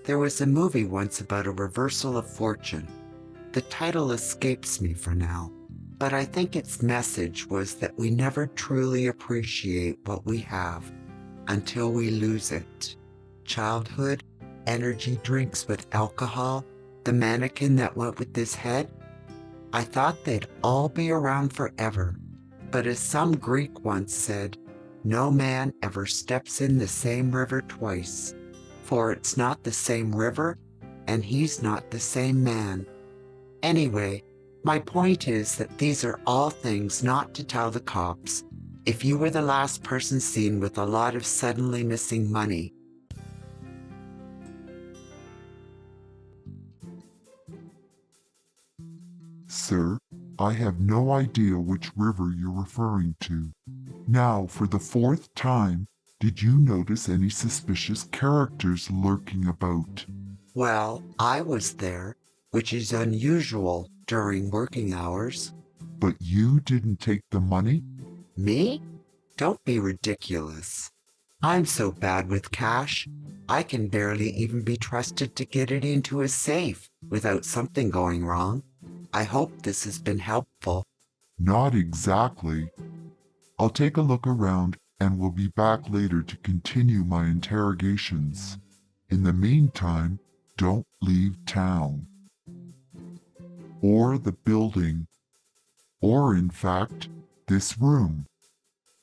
There was a movie once about a reversal of fortune. The title escapes me for now, but I think its message was that we never truly appreciate what we have until we lose it. Childhood, energy drinks with alcohol, the mannequin that went with this head. I thought they'd all be around forever, but as some Greek once said, no man ever steps in the same river twice, for it's not the same river, and he's not the same man. Anyway, my point is that these are all things not to tell the cops. If you were the last person seen with a lot of suddenly missing money, Sir, I have no idea which river you're referring to. Now, for the fourth time, did you notice any suspicious characters lurking about? well, I was there, which is unusual during working hours. But you didn't take the money? Me? Don't be ridiculous. I'm so bad with cash, I can barely even be trusted to get it into a safe without something going wrong. I hope this has been helpful. Not exactly. I'll take a look around and will be back later to continue my interrogations. In the meantime, don't leave town. Or the building. Or, in fact, this room.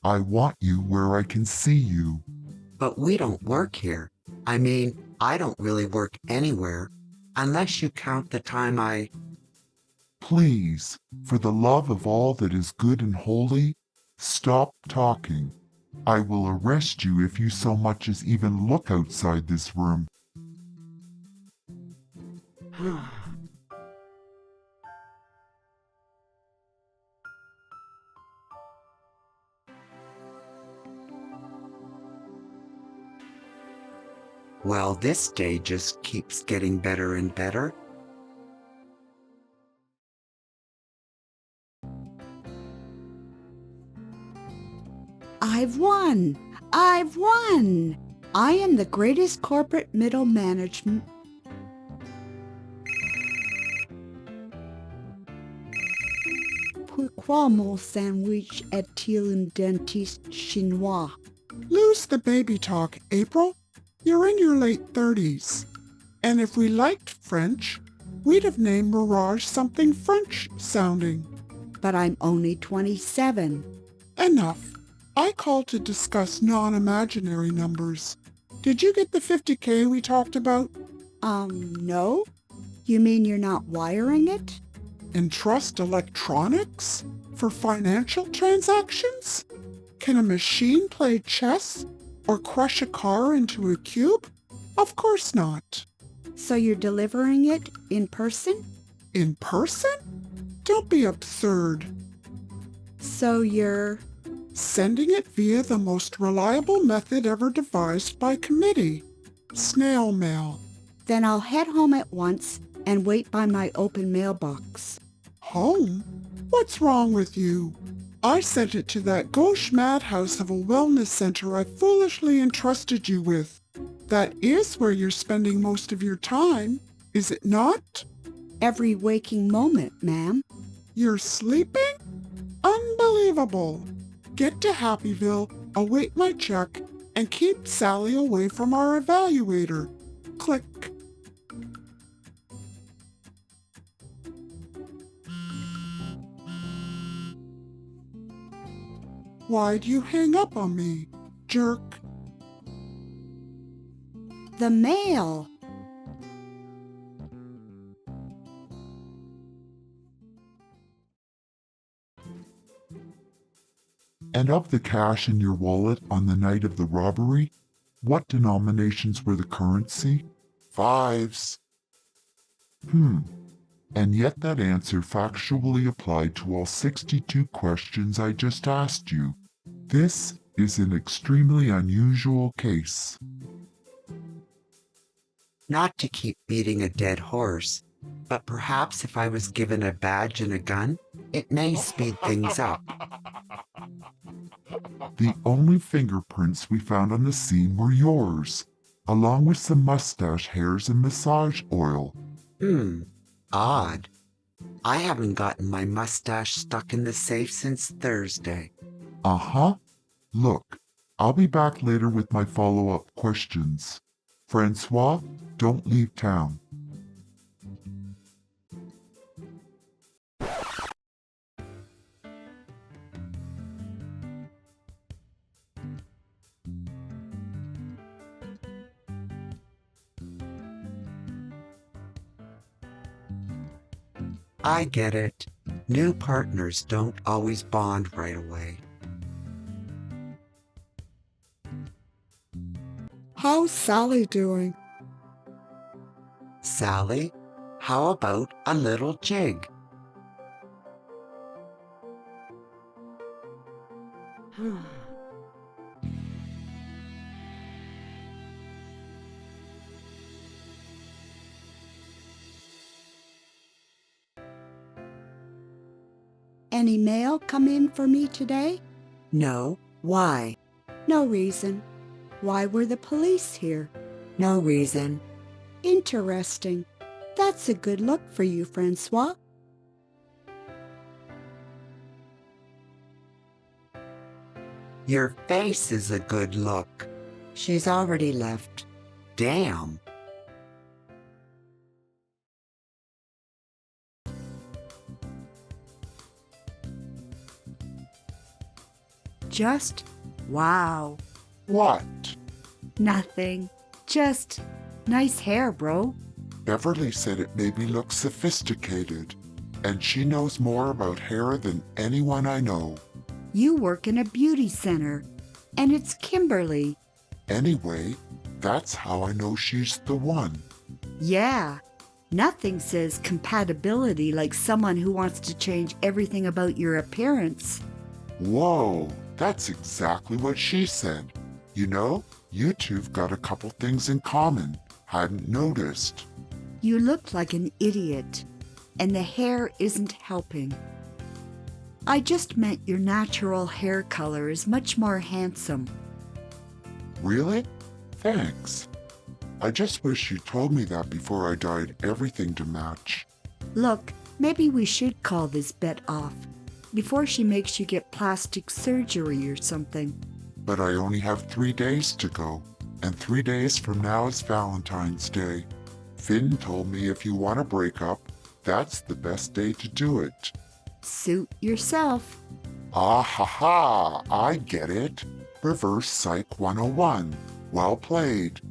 I want you where I can see you. But we don't work here. I mean, I don't really work anywhere, unless you count the time I... Please, for the love of all that is good and holy, stop talking. I will arrest you if you so much as even look outside this room. Well, this day just keeps getting better and better. I've won! I've won! I am the greatest corporate middle management. Pourquoi mon sandwich est-il un dentiste chinois? Lose the baby talk, April. You're in your late 30s. And if we liked French, we'd have named Mirage something French-sounding. But I'm only 27. Enough. I called to discuss non-imaginary numbers. Did you get the 50K we talked about? No? You mean you're not wiring it? Entrust electronics? For financial transactions? Can a machine play chess? Or crush a car into a cube? Of course not. So you're delivering it in person? In person? Don't be absurd. So you're... Sending it via the most reliable method ever devised by committee. Snail mail. Then I'll head home at once and wait by my open mailbox. Home? What's wrong with you? I sent it to that gauche madhouse of a wellness center I foolishly entrusted you with. That is where you're spending most of your time, is it not? Every waking moment, ma'am. You're sleeping? Unbelievable. Get to Happyville, await my check, and keep Sally away from our evaluator. Click. Why'd you hang up on me, jerk? The mail. And of the cash in your wallet on the night of the robbery, what denominations were the currency? Fives. And yet that answer factually applied to all 62 questions I just asked you. This is an extremely unusual case. Not to keep beating a dead horse, but perhaps if I was given a badge and a gun, it may speed things up. The only fingerprints we found on the scene were yours. along with some mustache hairs and massage oil. Odd. I haven't gotten my mustache stuck in the safe since Thursday. Uh-huh. Look, I'll be back later with my follow-up questions. Francois, don't leave town. I get it. New partners don't always bond right away. How's Sally doing? Sally, how about a little jig? Any mail come in for me today? No. Why? No reason. Why were the police here? No reason. Interesting. That's a good look for you, Francois. Your face is a good look. She's already left. Damn. Just wow. What? Nothing. Just nice hair, bro. Beverly said it made me look sophisticated, and she knows more about hair than anyone I know. You work in a beauty center, and it's Kimberly. Anyway, that's how I know she's the one. Yeah. Nothing says compatibility like someone who wants to change everything about your appearance. Whoa, that's exactly what she said. You know, you two've got a couple things in common. Hadn't noticed. You look like an idiot, and the hair isn't helping. I just meant your natural hair color is much more handsome. Really? Thanks. I just wish you told me that before I dyed everything to match. Look, maybe we should call this bet off before she makes you get plastic surgery or something. But I only have 3 days to go, and 3 days from now is Valentine's Day. Finn told me if you want to break up, that's the best day to do it. Suit yourself. Ah ha ha, I get it. Reverse Psych 101. Well played.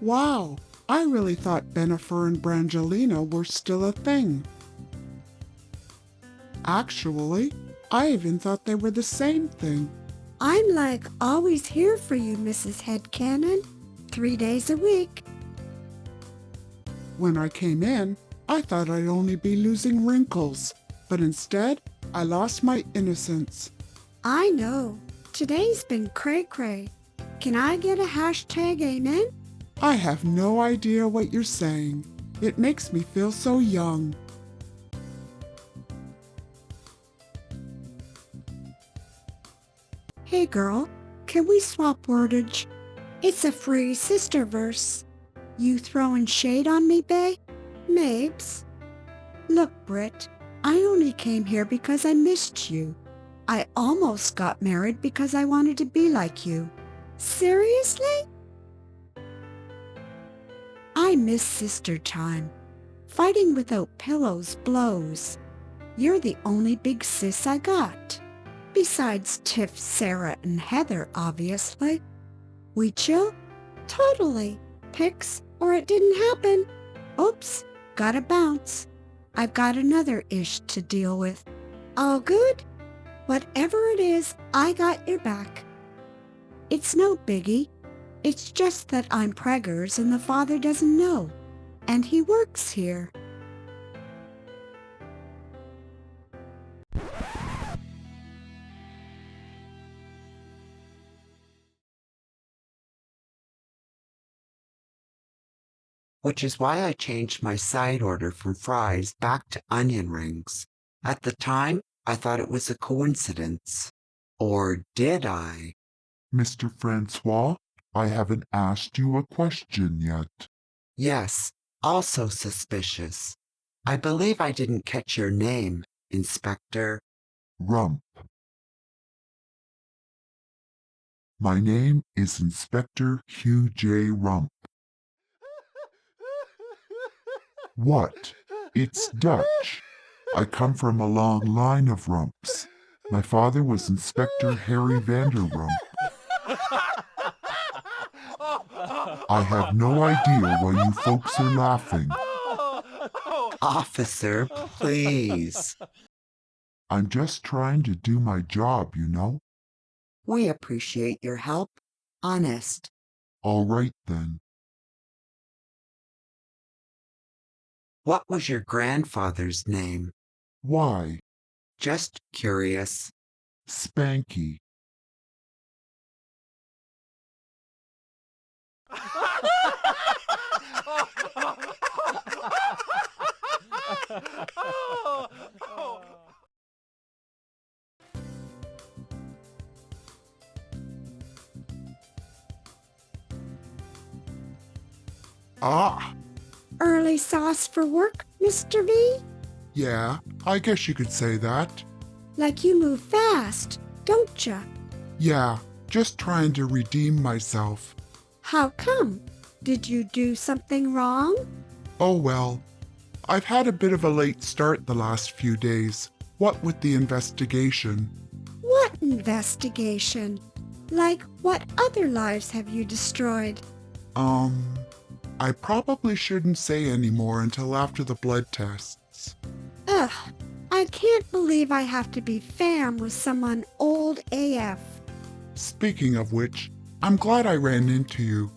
Wow, I really thought Bennifer and Brangelina were still a thing. Actually, I even thought they were the same thing. I'm like always here for you, Mrs. Headcanon. 3 days a week. When I came in, I thought I'd only be losing wrinkles, but instead, I lost my innocence. I know. Today's been cray-cray. Can I get a hashtag amen? I have no idea what you're saying. It makes me feel so young. Hey girl, can we swap wordage? It's a free sister verse. You throwing shade on me, bae? Mabes? Look, Britt, I only came here because I missed you. I almost got married because I wanted to be like you. Seriously? I miss sister time. Fighting without pillows blows. You're the only big sis I got. Besides Tiff, Sarah, and Heather, obviously. We chill? Totally. Pics, or it didn't happen. Oops, gotta bounce. I've got another ish to deal with. All good? Whatever it is, I got your back. It's no biggie. It's just that I'm preggers and the father doesn't know. And he works here. which is why I changed my side order from fries back to onion rings. At the time, I thought it was a coincidence. Or did I? Mr. Francois, I haven't asked you a question yet. Yes, also suspicious. I believe I didn't catch your name, Inspector. Rump. My name is Inspector Hugh J. Rump. What? It's Dutch. I come from a long line of rumps. My father was Inspector Harry Vanderrump. I have no idea why you folks are laughing. Officer, please. I'm just trying to do my job, you know. We appreciate your help. Honest. All right then. What was your grandfather's name? Why? Just curious. Spanky. Ah, Early sauce for work, Mr. V? yeah, I guess you could say that. Like you move fast, don't ya? Yeah, just trying to redeem myself. How come? Did you do something wrong? Oh well. I've had a bit of a late start the last few days. What with the investigation? What investigation? Like what other lives have you destroyed? I probably shouldn't say any more until after the blood tests. Ugh, I can't believe I have to be fam with someone old AF. Speaking of which, I'm glad I ran into you.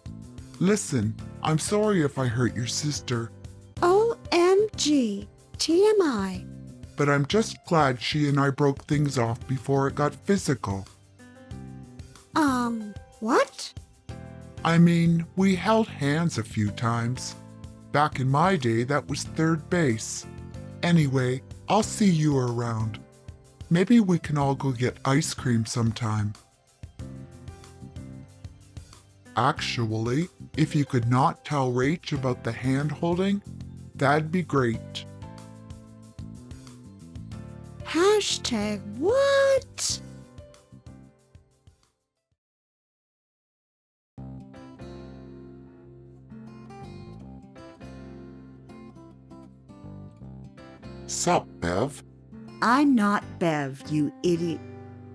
Listen, I'm sorry if I hurt your sister, OMG, TMI. but I'm just glad she and I broke things off before it got physical. What? I mean, we held hands a few times. Back in my day, that was third base. Anyway, I'll see you around. Maybe we can all go get ice cream sometime. Actually, if you could not tell Rach about the hand holding, that'd be great. Hashtag what? Sup, Bev? I'm not Bev, you idiot.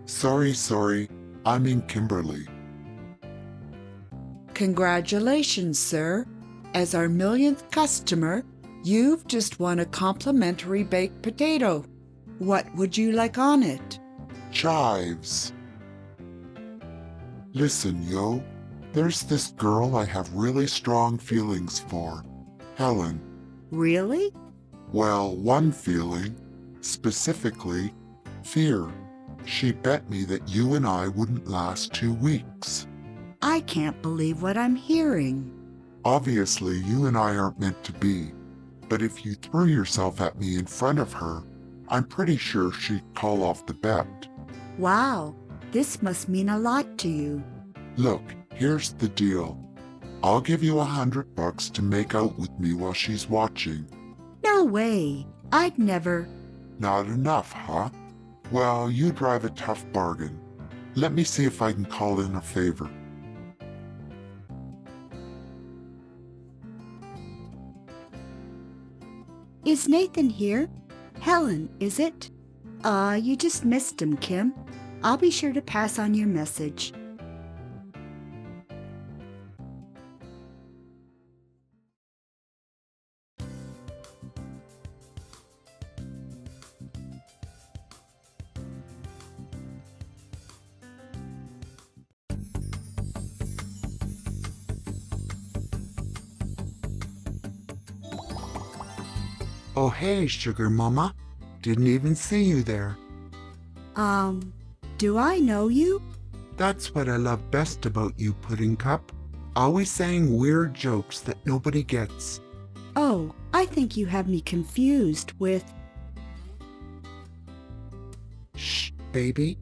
Sorry. I mean Kimberly. Congratulations, sir. As our millionth customer, you've just won a complimentary baked potato. What would you like on it? Chives. Listen, yo. There's this girl I have really strong feelings for. Helen. Really? Well, one feeling, specifically, fear. She bet me that you and I wouldn't last 2 weeks. I can't believe what I'm hearing. Obviously, you and I aren't meant to be, but if you threw yourself at me in front of her, I'm pretty sure she'd call off the bet. Wow, this must mean a lot to you. Look, here's the deal. I'll give you $100 to make out with me while she's watching. No way. I'd never. Not enough, huh? Well, you drive a tough bargain. Let me see if I can call in a favor. Is Nathan here? Helen, is it? You just missed him, Kim. I'll be sure to pass on your message. Oh, hey, Sugar Mama. Didn't even see you there. Do I know you? That's what I love best about you, Pudding Cup. always saying weird jokes that nobody gets. Oh, I think you have me confused with... Shh, baby.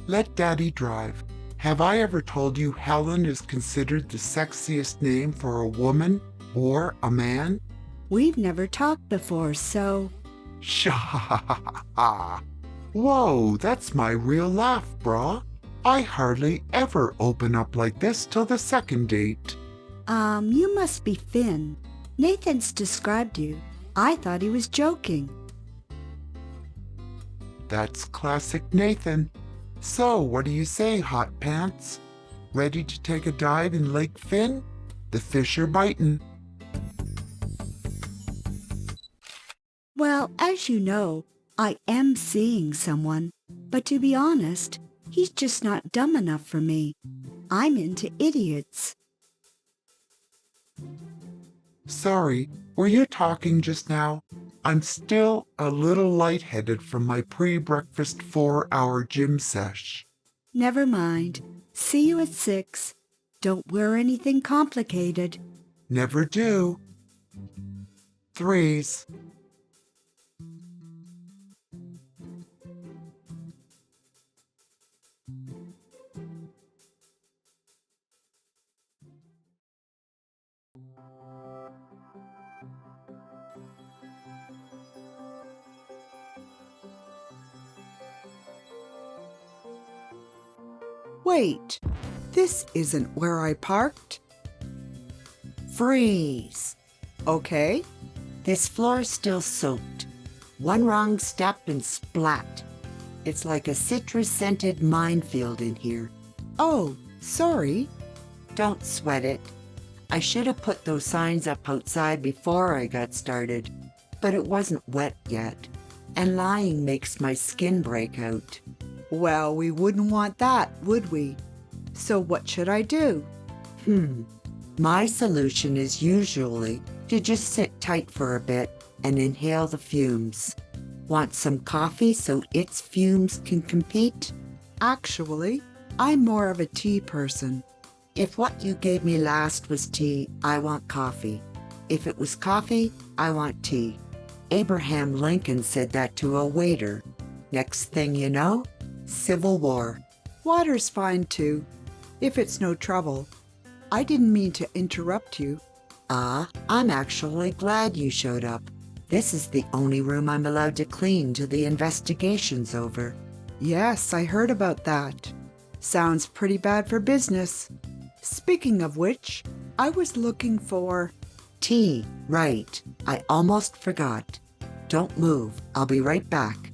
Let Daddy drive. Have I ever told you Helen is considered the sexiest name for a woman or a man? We've never talked before, so... Shah! Whoa, that's my real laugh, brah. I hardly ever open up like this till the second date. You must be Finn. Nathan's described you. I thought he was joking. That's classic Nathan. So, what do you say, hot pants? Ready to take a dive in Lake Finn? The fish are biting. Well, as you know, I am seeing someone. But to be honest, he's just not dumb enough for me. I'm into idiots. Sorry, were you talking just now? I'm still a little lightheaded from my pre-breakfast 4-hour gym sesh. Never mind. See you at 6. Don't wear anything complicated. Never do. 3s. Wait, this isn't where I parked. Freeze. Okay. This floor's still soaked. One wrong step and splat. It's like a citrus-scented minefield in here. Oh, sorry. Don't sweat it. I should have put those signs up outside before I got started, but it wasn't wet yet, and lying makes my skin break out. Well, we wouldn't want that, would we? So what should I do? My solution is usually to just sit tight for a bit and inhale the fumes. Want some coffee so its fumes can compete? Actually, I'm more of a tea person. If what you gave me last was tea, I want coffee. If it was coffee, I want tea. Abraham Lincoln said that to a waiter. Next thing you know, Civil War. Water's fine too, if it's no trouble. I didn't mean to interrupt you. I'm actually glad you showed up. This is the only room I'm allowed to clean till the investigation's over. Yes, I heard about that. Sounds pretty bad for business. Speaking of which, I was looking for... Tea, right. I almost forgot. Don't move. I'll be right back.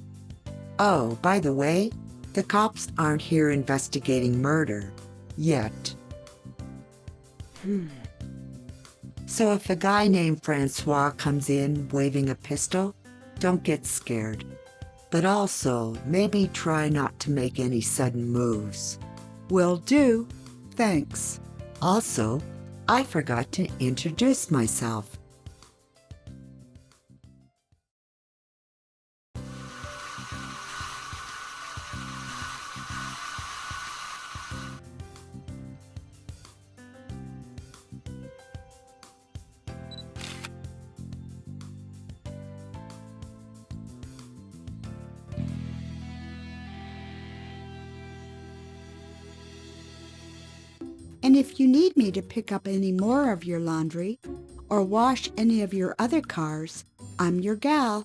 Oh, by the way, the cops aren't here investigating murder. Yet. So if a guy named Francois comes in waving a pistol, don't get scared. But also, maybe try not to make any sudden moves. Will do. Thanks. Also, I forgot to introduce myself. And if you need me to pick up any more of your laundry or wash any of your other cars, I'm your gal.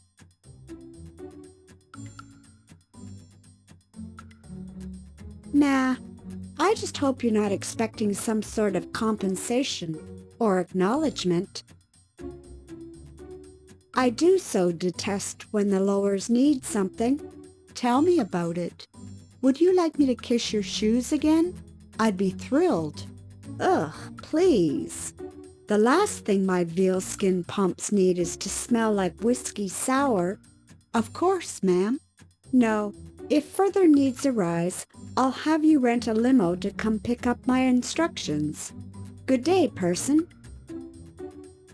Nah, I just hope you're not expecting some sort of compensation or acknowledgement. I do so detest when the lowers need something. Tell me about it. Would you like me to kiss your shoes again? I'd be thrilled. Ugh, please. The last thing my veal skin pumps need is to smell like whiskey sour. Of course, ma'am. No, if further needs arise, I'll have you rent a limo to come pick up my instructions. Good day, person.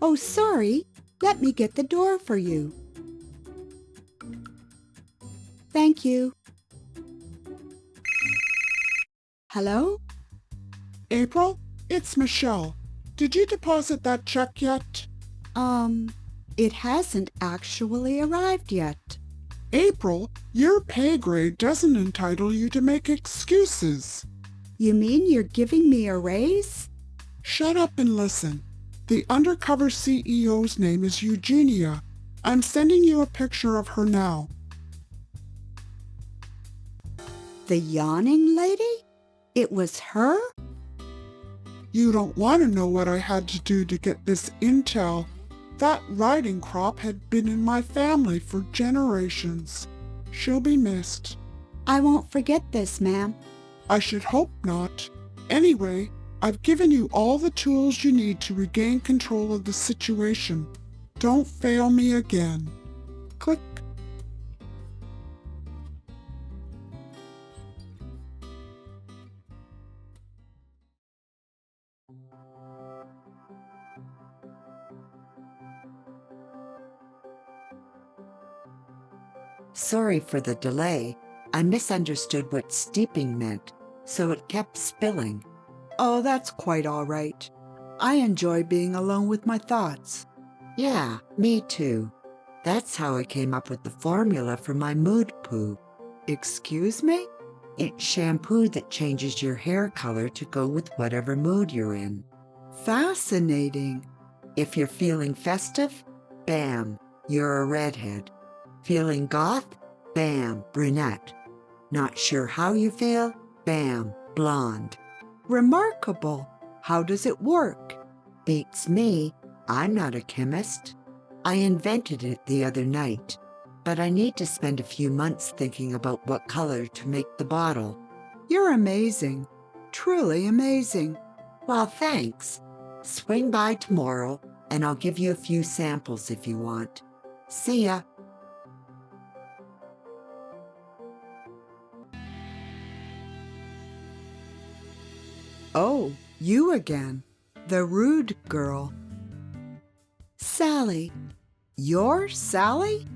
Oh, sorry. Let me get the door for you. Thank you. Hello? April, it's Michelle. Did you deposit that check yet? It hasn't actually arrived yet. April, your pay grade doesn't entitle you to make excuses. You mean you're giving me a raise? Shut up and listen. The undercover CEO's name is Eugenia. I'm sending you a picture of her now. The yawning lady? It was her? You don't want to know what I had to do to get this intel. That riding crop had been in my family for generations. She'll be missed. I won't forget this, ma'am. I should hope not. Anyway, I've given you all the tools you need to regain control of the situation. Don't fail me again. Click. Sorry for the delay. I misunderstood what steeping meant, so it kept spilling. Oh, that's quite all right. I enjoy being alone with my thoughts. Yeah, me too. That's how I came up with the formula for my mood poo. Excuse me? It's shampoo that changes your hair color to go with whatever mood you're in. Fascinating. If you're feeling festive, bam, you're a redhead. Feeling goth? Bam, brunette. Not sure how you feel? Bam, blonde. Remarkable. How does it work? Beats me. I'm not a chemist. I invented it the other night, but I need to spend a few months thinking about what color to make the bottle. You're amazing. Truly amazing. Well, thanks. Swing by tomorrow, and I'll give you a few samples if you want. See ya. Oh, you again. The rude girl. Sally. You're Sally?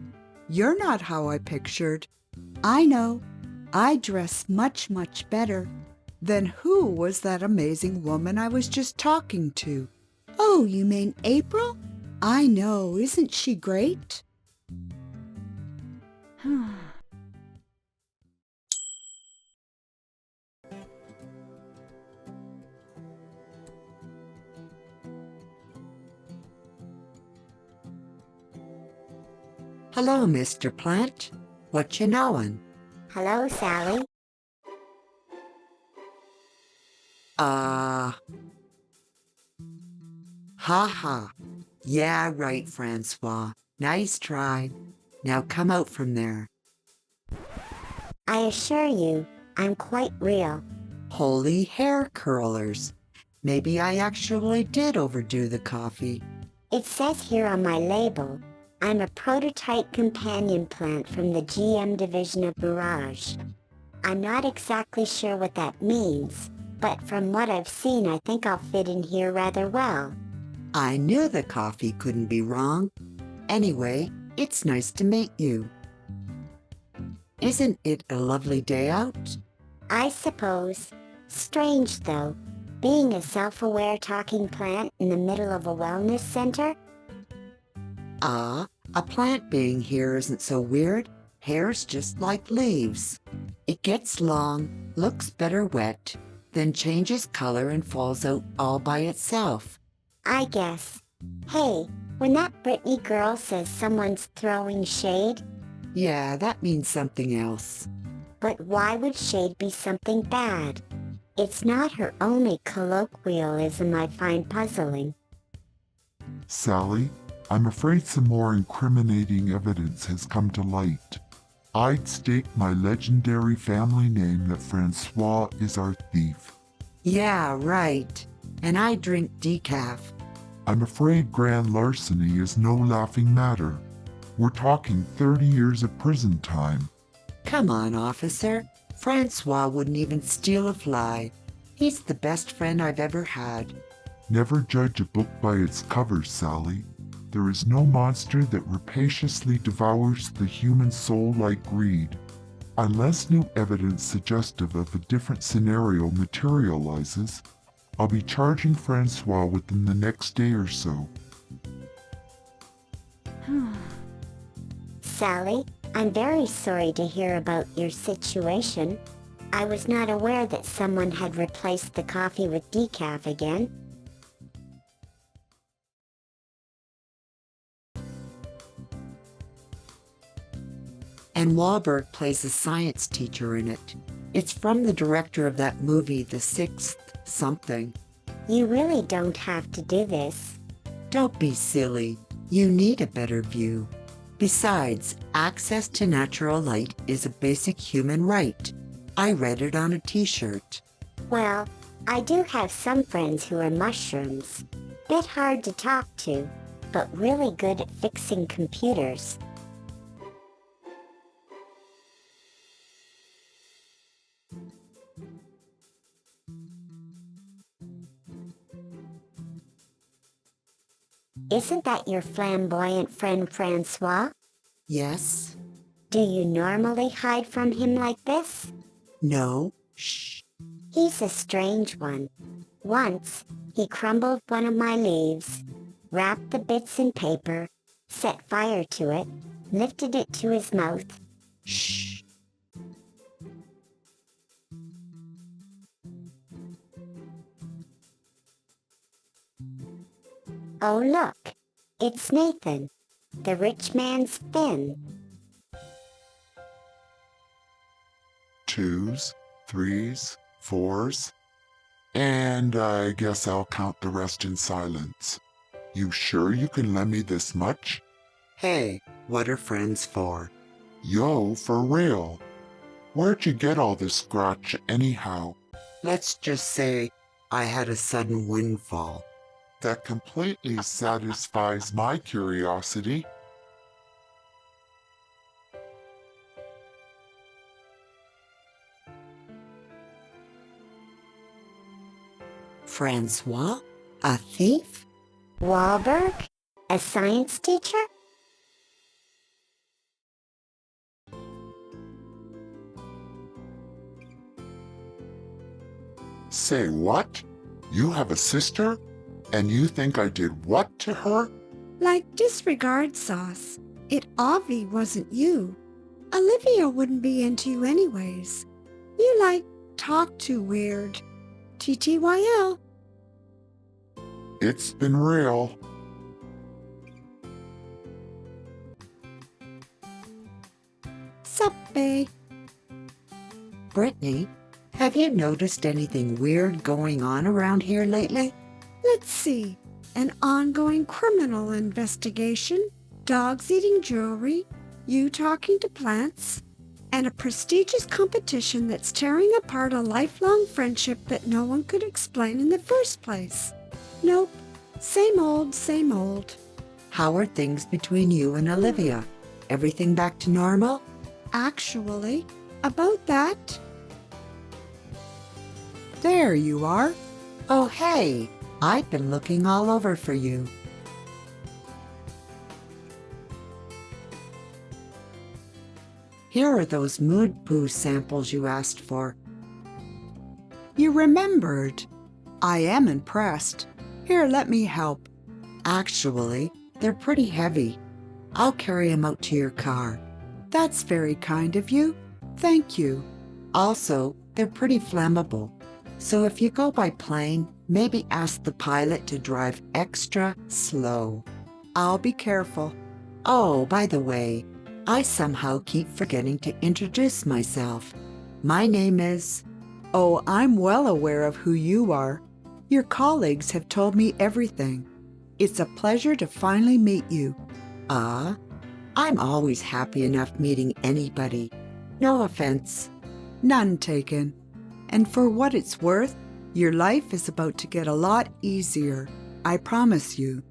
You're not how I pictured. I know. I dress much, much better. Then who was that amazing woman I was just talking to? Oh, you mean April? I know. Isn't she great? Hello, Mr. Plant. What you knowin'? Hello, Sally. Ha ha. Yeah, right, Francois. Nice try. Now come out from there. I assure you, I'm quite real. Holy hair curlers. Maybe I actually did overdo the coffee. It says here on my label, I'm a prototype companion plant from the GM division of Barrage. I'm not exactly sure what that means, but from what I've seen, I think I'll fit in here rather well. I knew the coffee couldn't be wrong. Anyway, it's nice to meet you. Isn't it a lovely day out? I suppose. Strange, though, being a self-aware talking plant in the middle of a wellness center. A plant being here isn't so weird. Hair's just like leaves. It gets long, looks better wet, then changes color and falls out all by itself. I guess. Hey, when that Britney girl says someone's throwing shade, Yeah, that means something else. but why would shade be something bad? It's not her only colloquialism I find puzzling. Sally, I'm afraid some more incriminating evidence has come to light. I'd stake my legendary family name that Francois is our thief. Yeah, right. And I drink decaf. I'm afraid grand larceny is no laughing matter. We're talking 30 years of prison time. Come on, officer. Francois wouldn't even steal a fly. He's the best friend I've ever had. Never judge a book by its cover, Sally. There is no monster that rapaciously devours the human soul like greed. Unless new evidence suggestive of a different scenario materializes, I'll be charging Francois within the next day or so. Sally, I'm very sorry to hear about your situation. I was not aware that someone had replaced the coffee with decaf again. And Wahlberg plays a science teacher in it. It's from the director of that movie, The Sixth Something. You really don't have to do this. Don't be silly. You need a better view. Besides, access to natural light is a basic human right. I read it on a t-shirt. Well, I do have some friends who are mushrooms. Bit hard to talk to, but really good at fixing computers. Isn't that your flamboyant friend Francois? Yes? Do you normally hide from him like this? No? Shh. He's a strange one. Once, he crumbled one of my leaves, wrapped the bits in paper, set fire to it, lifted it to his mouth. Shh. Oh look, it's Nathan, the rich man's Finn. 2s, 3s, 4s, and I guess I'll count the rest in silence. You sure you can lend me this much? Hey, what are friends for? Yo, for real. Where'd you get all this scratch anyhow? Let's just say I had a sudden windfall. That completely satisfies my curiosity. Francois? A thief? Wahlberg? A science teacher? Say what? You have a sister? And you think I did what to her? Like, disregard sauce. It obvi wasn't you. Olivia wouldn't be into you anyways. You, like, talk too weird. TTYL. It's been real. Sup, bae? Brittany, have you noticed anything weird going on around here lately? Let's see. An ongoing criminal investigation, dogs eating jewelry, you talking to plants, and a prestigious competition that's tearing apart a lifelong friendship that no one could explain in the first place. Nope. Same old, same old. How are things between you and Olivia? Everything back to normal? Actually, about that, There you are. Oh, hey, I've been looking all over for you. Here are those mood poo samples you asked for. You remembered. I am impressed. Here, let me help. Actually, they're pretty heavy. I'll carry them out to your car. That's very kind of you. Thank you. Also, they're pretty flammable. So if you go by plane, maybe ask the pilot to drive extra slow. I'll be careful. Oh, by the way, I somehow keep forgetting to introduce myself. My name is... Oh, I'm well aware of who you are. Your colleagues have told me everything. It's a pleasure to finally meet you. I'm always happy enough meeting anybody. No offense. None taken. And for what it's worth, your life is about to get a lot easier. I promise you.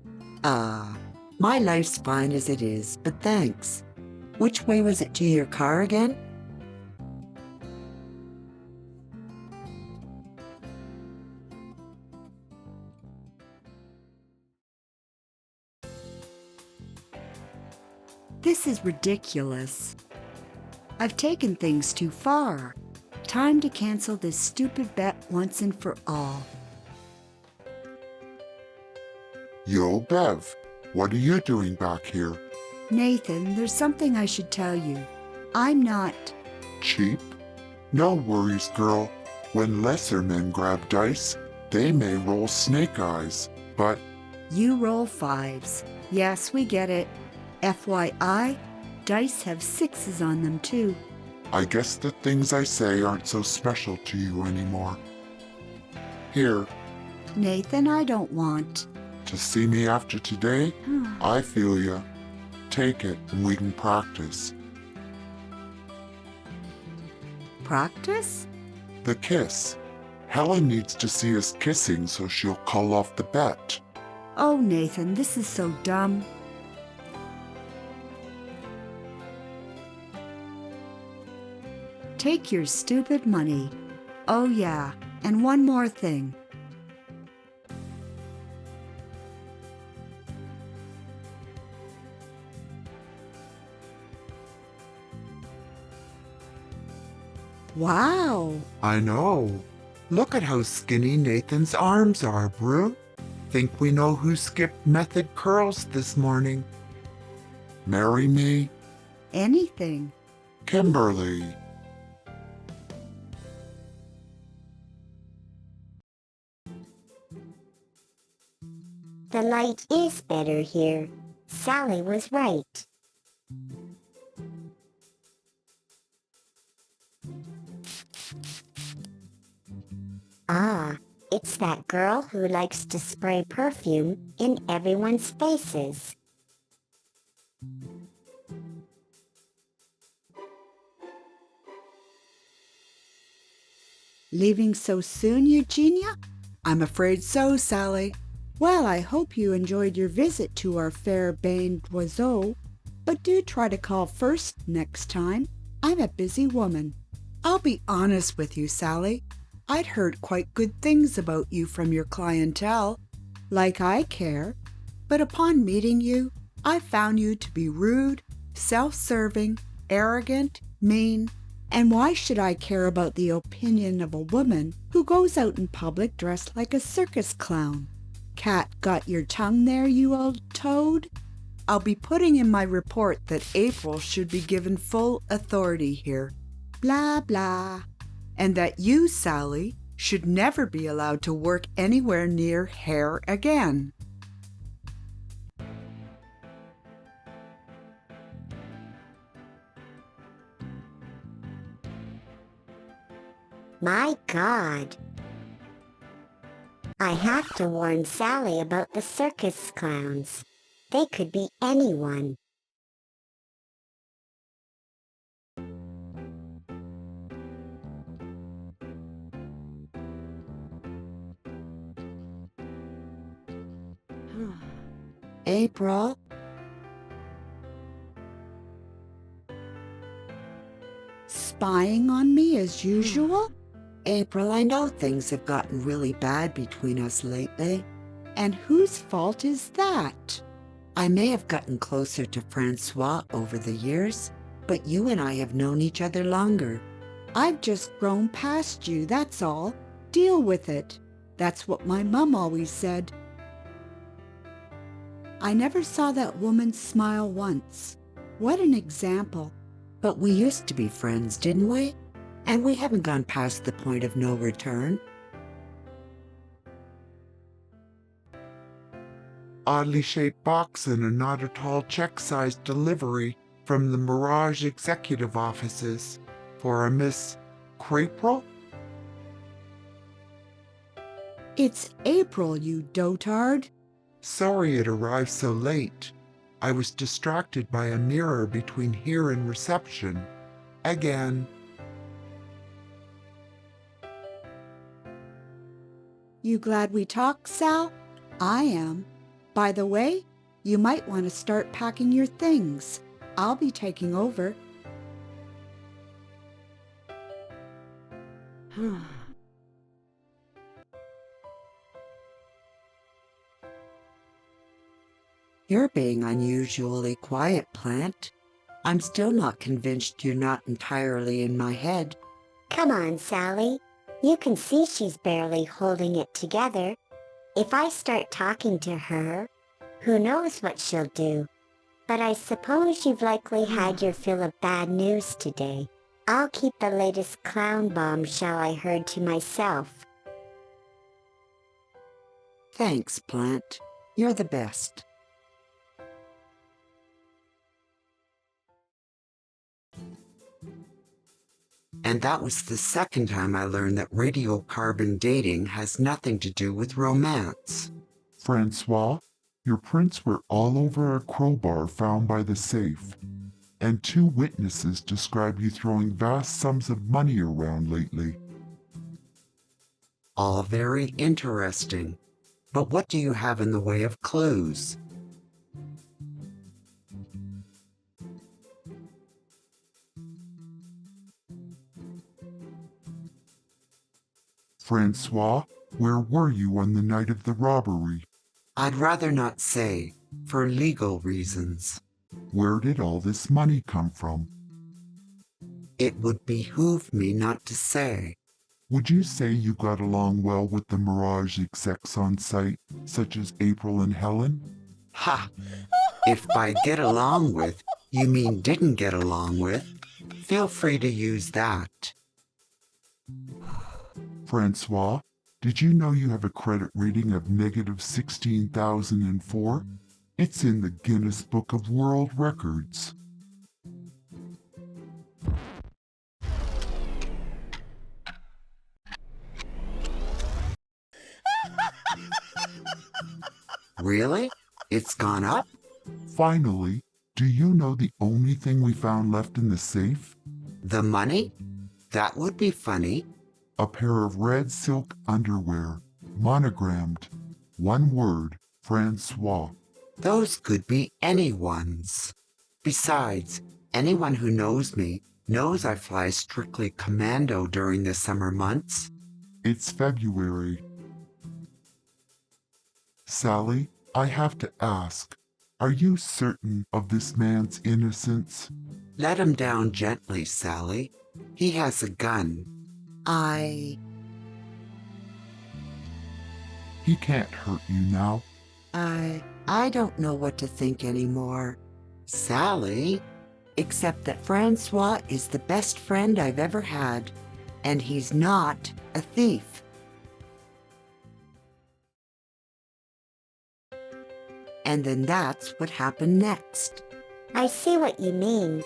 My life's fine as it is, but thanks. Which way was it to your car again? this is ridiculous. I've taken things too far. Time to cancel this stupid bet once and for all. Yo, Bev, what are you doing back here? Nathan, there's something I should tell you. I'm not. Cheap? No worries, girl. When lesser men grab dice, they may roll snake eyes, but You roll fives. Yes, we get it. FYI, dice have sixes on them too. I guess the things I say aren't so special to you anymore. Here, Nathan, I don't want. to see me after today? I feel ya. Take it and we can practice. Practice? The kiss. Helen needs to see us kissing so she'll call off the bet. Oh, Nathan, this is so dumb. Take your stupid money. Oh, yeah, and one more thing. Wow, I know. Look at how skinny Nathan's arms are, Brew. Think we know who skipped method curls this morning. Marry me, anything. Kimberly. The light is better here. Sally was right. Ah, it's that girl who likes to spray perfume in everyone's faces. Leaving so soon, Eugenia? I'm afraid so, Sally. Well, I hope you enjoyed your visit to our fair Bain d'Oiseau, but do try to call first next time. I'm a busy woman. I'll be honest with you, Sally. I'd heard quite good things about you from your clientele, Like I care. but upon meeting you, I found you to be rude, self-serving, arrogant, mean. And why should I care about the opinion of a woman who goes out in public dressed like a circus clown? Cat got your tongue there, you old toad? I'll be putting in my report that April should be given full authority here, Blah, blah. and that you, Sally, should never be allowed to work anywhere near hair again. My God. I have to warn Sally about the circus clowns. They could be anyone. April? Spying on me as usual? April, I know things have gotten really bad between us lately. And whose fault is that? I may have gotten closer to Francois over the years, but you and I have known each other longer. I've just grown past you, that's all. Deal with it. That's what my mum always said. I never saw that woman smile once. What an example. But we used to be friends, didn't we? And we haven't gone past the point of no return. Oddly shaped box and a not at all check-sized delivery from the Mirage executive offices for a Miss Crapril? It's April, you dotard. Sorry it arrived so late. I was distracted by a mirror between here and reception. Again. You glad we talked, Sal? I am. By the way, you might want to start packing your things. I'll be taking over. You're being unusually quiet, Plant. I'm still not convinced you're not entirely in my head. Come on, Sally. You can see she's barely holding it together. If I start talking to her, Who knows what she'll do? But I suppose you've likely had your fill of bad news today. I'll keep the latest clown bombshell I heard to myself. Thanks, Plant. You're the best. And that was the second time I learned that radiocarbon dating has nothing to do with romance. Francois, your prints were all over a crowbar found by the safe, and 2 witnesses describe you throwing vast sums of money around lately. All very interesting. But what do you have in the way of clues? Francois, where were you on the night of the robbery? I'd rather not say, for legal reasons. Where did all this money come from? It would behoove me not to say. Would you say you got along well with the Mirage execs on site, such as April and Helen? Ha! If by get along with, you mean didn't get along with, feel free to use that. Francois, did you know you have a credit rating of negative 16,004? It's in the Guinness Book of World Records. Really? It's gone up? Finally, do you know the only thing we found left in the safe? The money? That would be funny. A pair of red silk underwear, monogrammed. One word, Francois. Those could be anyone's. Besides, anyone who knows me knows I fly strictly commando during the summer months. It's February. Sally, I have to ask, are you certain of this man's innocence? Let him down gently, Sally. He has a gun. He can't hurt you now. I don't know what to think anymore. Sally? Except that Francois is the best friend I've ever had, and he's not a thief. And then that's what happened next. I see what you mean,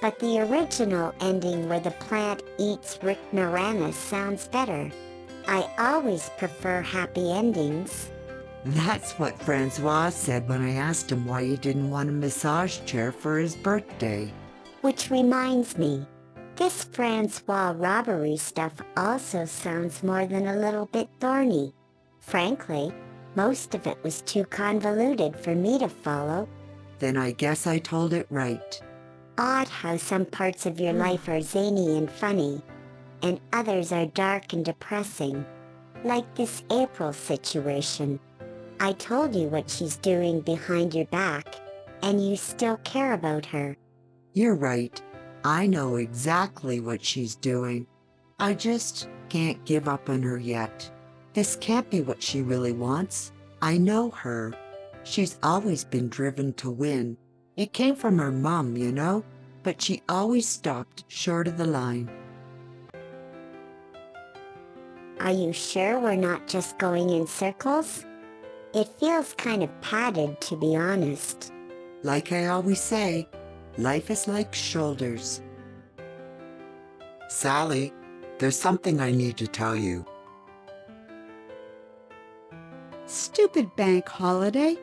but the original ending where the plant eats Rick Moranis sounds better. I always prefer happy endings. That's what Francois said when I asked him why he didn't want a massage chair for his birthday. Which reminds me, this Francois robbery stuff also sounds more than a little bit thorny. Frankly, most of it was too convoluted for me to follow. Then I guess I told it right. Odd how some parts of your life are zany and funny, and others are dark and depressing, like this April situation. I told you what she's doing behind your back, and you still care about her. You're right. I know exactly what she's doing. I just can't give up on her yet. This can't be what she really wants. I know her. She's always been driven to win. It came from her mom, you know, but she always stopped short of the line. Are you sure we're not just going in circles? It feels kind of padded, to be honest. Like I always say, life is like shoulders. Sally, there's something I need to tell you. Stupid bank holiday.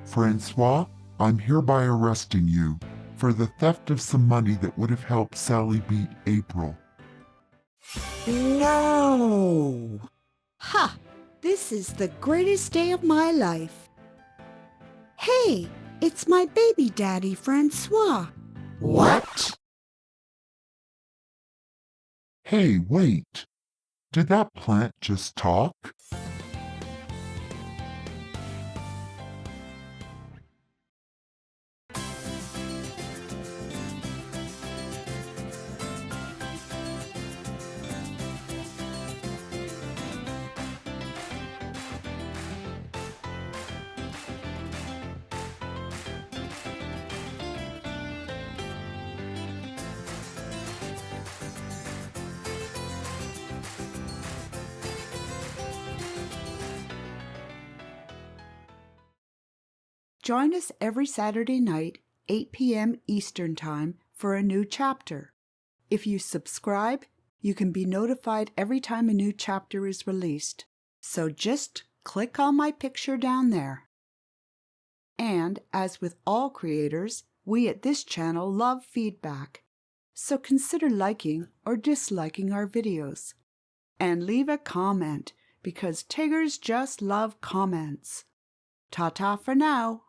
Francois, I'm hereby arresting you for the theft of some money that would have helped Sally beat April. No! Ha! This is the greatest day of my life. Hey, it's my baby daddy, Francois. What? Hey, wait! Did that plant just talk? Join us every Saturday night, 8 p.m. Eastern Time, for a new chapter. If you subscribe, you can be notified every time a new chapter is released. So just click on my picture down there. And as with all creators, we at this channel love feedback. So consider liking or disliking our videos. And leave a comment, because Tiggers just love comments. Ta-ta for now.